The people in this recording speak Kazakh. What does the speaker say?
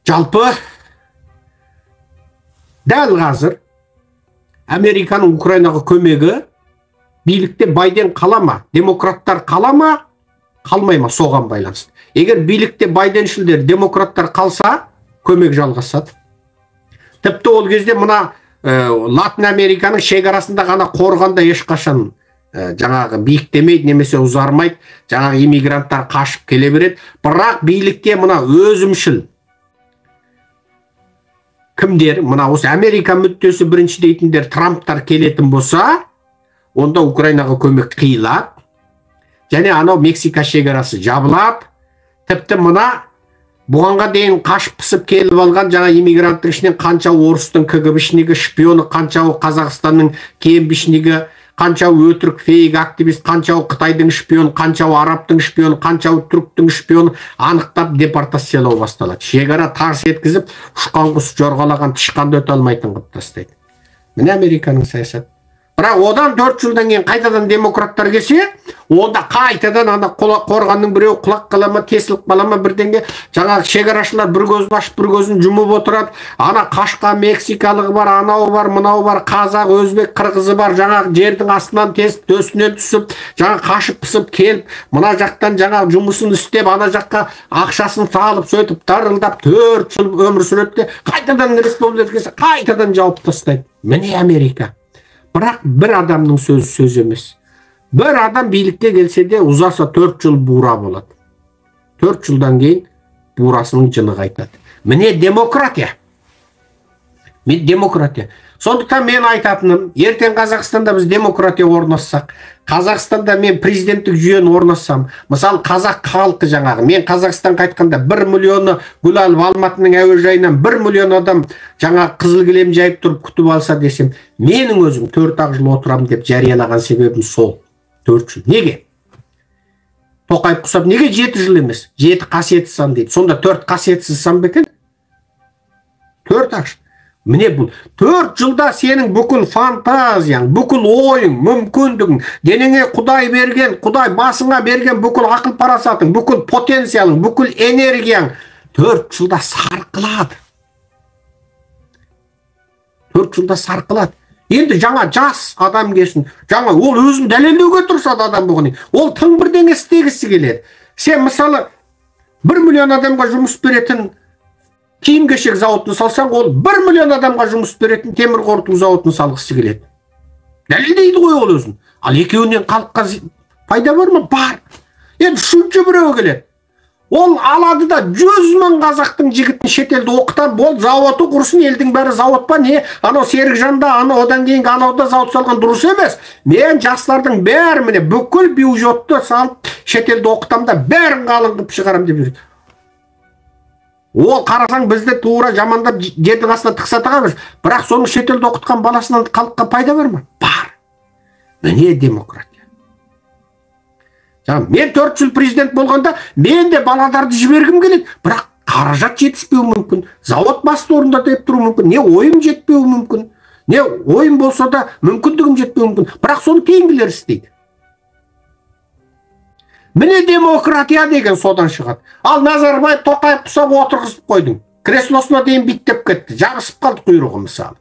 Жалпы дәл қазір Американың Украинаға көмегі билікте Байден қалама, демократтар қалама, қалмай ма соған байланысты. Егер билікте Байденшілдер, демократтар қалса, көмек жалғасады. Тіпті ол кезде мына Латын Американың шекарасында ғана қорғанда ешқашан жаңағы биіктемейді, немесе ұзармайды, жаңағы иммигранттар қашып келе береді. Бірақ билікте мына өзімшіл кімдер, мына осы Америка мүддесі бірінші дейтіндер Трамптар келетін болса, онда Украинаға көмек қиылады. Және анау Мексика шекарасы жабылады. Тіпті мына бұғанға дейін қашып пысып келіп алған жаңа иммигранттың ішінен қаншау орыстың КГБшнігі, шпионы, қаншау Қазақстанның КМБшнігі, қаншау өтірік фейк активист, қаншау Қытайдың шпион, қаншау арабтың шпион, қаншау түріктің шпион анықтап депортациялау басталады. Шекара тарс еткізіп, ұшқан құс жорғалаған тышқанды өте алмайтын қылып тастайды. Міне Американың саясаты. Бірақ одан 4 жылдан кейін қайтадан демократтар келсе, онда қайтадан ана қорғанның біреу құлақ қалама, тесіліп қалама бірдеңге, жаңағы шекарашылар бір көзін ашып, бір көзін жұмып отырады. Ана қашқан мексикалығы бар, анау бар, мынау бар, қазақ, өзбек, қырғызы бар, жаңағы жердің астынан тесіп, төсінен түсіп, жаңағы қашып пысып келіп, мына жақтан жаңағы жұмысын істеп, ана жаққа ақшасын салып, сөйтіп тарылдап 4 жыл өмір сүреді, қайтадан республика келсе, қайтадан жауып тастайды. Міне Америка. Бірақ бір адамның сөзі сөз емес. Бір адам билікке келсе де ұзаса 4 жыл бура болады. 4 жылдан кейін бурасының жыны қайтады. Міне демократия. Демократия. Сондықтан мен айтатыным, ертең Қазақстанда біз демократия орнассақ, Қазақстанда мен президенттік жүйені орнассам, мысалы қазақ халқы жаңағы, мен Қазақстан қайтқанда 1 миллионы гүл алып Алматының әуежайынан 1 миллион адам жаңағы қызыл кілем жайып тұрып күтіп алса десем, менің өзім 4 жыл отырам деп жариялаған себебім сол. 4 жыл. Неге? Тоқаев құсап, неге 7 жыл емес? 7 қасиетсіз сан дейді. Сонда 4 қасиетсіз сан ба екен? 4 жыл. Міне бұл 4 жылда сенің бүкіл фантазияң, бүкіл ойың, мүмкіндігің, денеңе Құдай берген, Құдай басыңа берген бүкіл ақыл парасатың, бүкіл потенциалың, бүкіл энергияң 4 жылда сарқылады. 4 жылда сарқылады. Енді жаңа жас адам келсін, жаңа ол өзін дәлелдеуге тұрсады адам болғаны. Ол тың бірдеңе істегісі келеді. Сен мысалы 1 миллион адамға жұмыс беретін киім-кешек зауытын салсаң, ол 1 миллион адамға жұмыс беретін темір қорыту зауытын салғысы келеді. Дәлелдейді ғой ол өзін. Ал екеуінен халыққа пайда бар ма? Бар. Енді үшінші біреу келеді. Ол алады да 100 мың қазақтың жігітін шетелде оқытып, ол зауыты құрсын, елдің бәрі зауыт па не? Анау Серікжанда, одан кейінгі анауда зауыт салған дұрыс емес. Мен жастардың бәрі міне бүкіл бюджетті салып шетелде оқытам да бәрін қалың қылып шығарам деп жүреді. Ол қарасаң бізді тура жамандап жердің астына тықса тығамыз. Бірақ соның шетелде оқытқан баласынан халыққа пайда бар ма? Бар. Міне демократия. Мен 4 жыл президент болғанда, мен де балаларды жібергім келеді. Бірақ қаражат жетіспеуі мүмкін. Завод басты орында деп тұру мүмкін. Не ойым жетпеуі мүмкін. Не ойым болса да мүмкіндігім жетпеуі мүмкін. Бірақ соны кейінгілер істейді. Міне демократия деген содан шығады. Ал Назарбаев Тоқаев құсап отырғызып қойдың. Креслосына дейін биттеп кетті. Жабысып қалды құйрығы мысалы.